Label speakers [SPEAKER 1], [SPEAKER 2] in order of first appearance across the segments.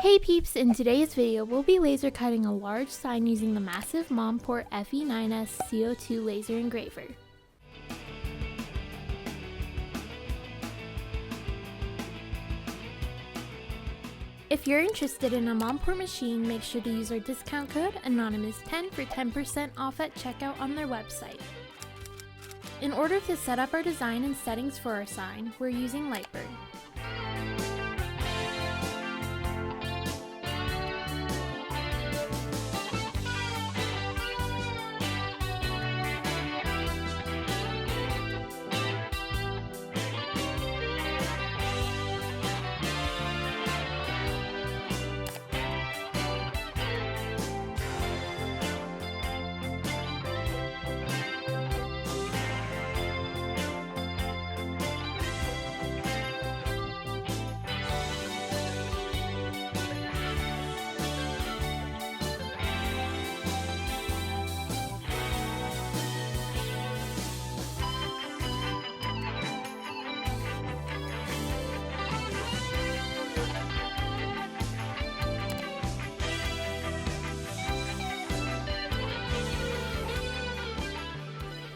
[SPEAKER 1] Hey peeps, in today's video we'll be laser cutting a large sign using the massive Monport Effi9S CO2 Laser Engraver. If you're interested in a Monport machine, make sure to use our discount code Anonymous10 for 10% off at checkout on their website. In order to set up our design and settings for our sign, we're using LightBurn.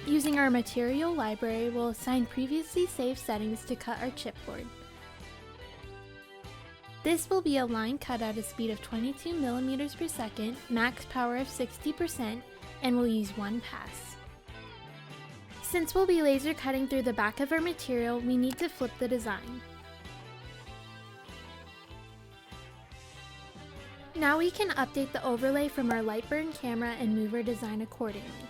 [SPEAKER 1] Using our material library, we'll assign previously saved settings to cut our chipboard. This will be a line cut at a speed of 22 millimeters per second, max power of 60%, and we'll use one pass. Since we'll be laser cutting through the back of our material, we need to flip the design. Now we can update the overlay from our LightBurn camera and move our design accordingly.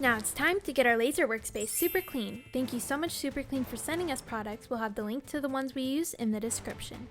[SPEAKER 1] Now it's time to get our laser workspace super clean. Thank you so much Super Clean for sending us products. We'll have the link to the ones we use in the description.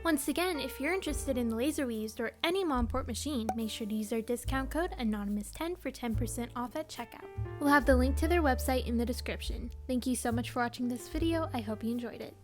[SPEAKER 1] Once again, if you're interested in the laser we used or any Monport machine, make sure to use our discount code Anonymous10 for 10% off at checkout. We'll have the link to their website in the description. Thank you so much for watching this video. I hope you enjoyed it.